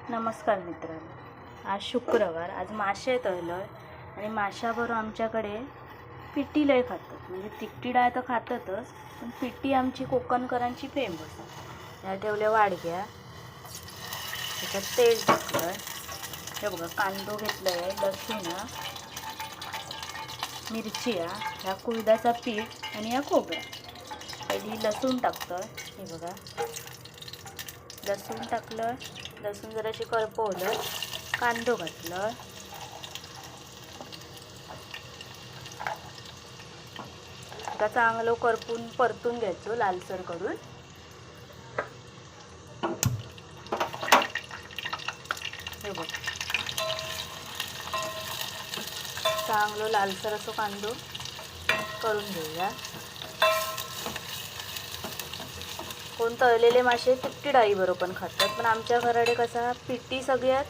नमस्कार मित्रांनो, आज शुक्रवार. आज मासे तळलोय आणि माशाबरोबर आमच्याकडे पिठी लय खातात. म्हणजे तिखटी डाळ तर खातातच, पण पिठी आमची कोकणकरांची फेमस. या ठेवल्या वाडग्या, त्याच्यात तेल टाकलं. हे बघा, कांदो घेतलाय, लसूण, मिरची, ह्या कुळदाचा पीठ आणि या खोबरा. पहिली लसूण टाकतोय. हे बघा, लसूण टाकलं. लसूण जराशी करपवलं, कांदो घातलं. आता चांगलं परतून घ्यायचो लालसर करून. हे बघ, चांगलं लालसर असं कांदो करून घेऊया. कोण तळलेले मासे तिखटी डाळीबरोबर पण खातात, पण आमच्या घराकडे कसा पिठी सगळ्यात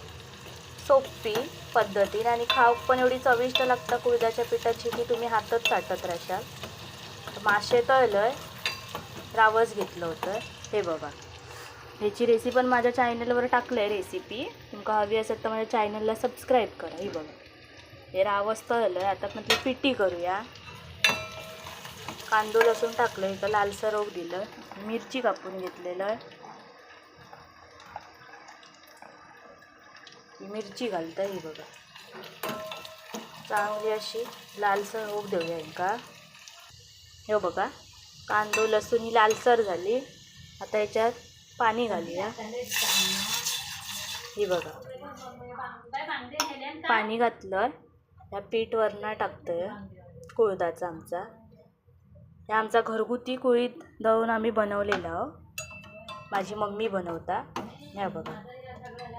सोपी पद्धतीने आणि खाऊ पण एवढी चविष्ट लागतं कुळदाच्या पिठाची की तुम्ही हातच चाटत राहशाल. मासे तळलंय, रावस घेतलं होतं. हे बघा, ह्याची रेसिपी पण माझ्या चॅनलवर टाकलं आहे. रेसिपी तुमका हवी असेल तर माझ्या चॅनलला सबस्क्राईब करा. हे बघा, हे रावस तळलं आहे. आता म्हटलं पिठी करूया. कांदो लसूण टाकलं, इथं लालसर होऊ दिलं. मिरची कापून घेतलेलं, मिरची घालतं. ही बघा, चांगली अशी लालसर होऊ देऊया का. हे बघा, कांदो लसूण ही लालसर झाली. आता याच्यात पाणी घालूया. ही बघा, पाणी घातलं. या पीठ वरनं टाकतोय कुळदाचा आमचा. हे आमचा घरगुती कुळीद दळून आम्ही बनवलेला आहो. माझी मम्मी बनवता. हे बघा,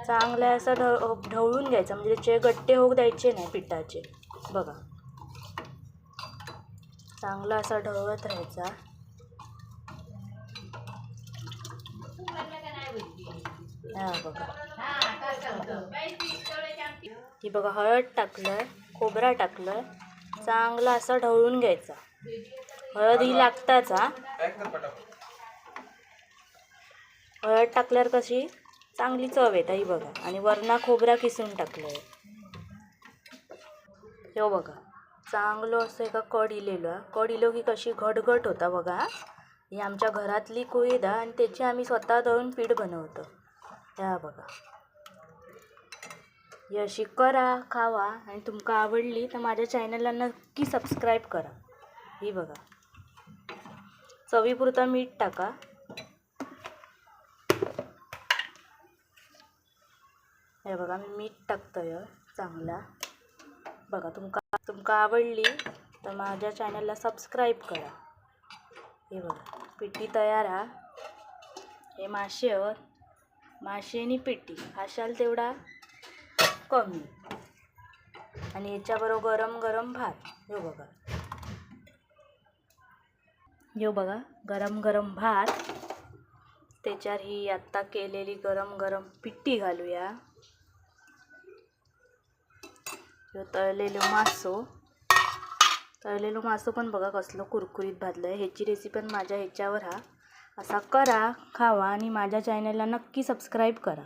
चांगलं असं ढवळून घ्यायचं, म्हणजे त्याचे गट्टे होऊ द्यायचे नाही पिठाचे. बघा, चांगला असा ढवळत राहायचा. हा बघा, ही बघा, हळद टाकलं, खोबरा टाकलं. चांगला असा ढवळून घ्यायचा. हळद ही लागताच. हळद टाकल्यावर कशी चांगली चव येते. ही बघा, आणि वरना खोबरा किसून टाकलंय. हे बघा, चांगलं असं एका कड इलो की कशी घटघट होता. बघा, ही आमच्या घरातली कुळीद आणि त्याची आम्ही स्वतः दळून पीठ बनवतो. ह्या बघा, ही अशी करा, खावा. आणि तुमका आवडली तर माझ्या चॅनलला नक्की सबस्क्राईब करा. ही बघा, चवीपुरता मीठ टाका. हे बघा, मी मीठ टाकतोय चांगला. बघा, तुमका आवडली तर माझ्या चॅनलला सबस्क्राईब करा. हे बघा, पिठी तयार. हे मासे आणि पिठी खाशाल तेवढा कमी. आणि याच्याबरोबर गरम गरम भात. हे बघा, गरम गरम भात. त्याच्यावर ही आत्ता केलेली गरम गरम पिठी घालूया. तळलेलो मासो पण बघा कसलं कुरकुरीत भाजलंय. ह्याची रेसिपी पण माझ्या ह्याच्यावर असा करा, खावा आणि माझ्या चॅनलला नक्की सबस्क्राईब करा.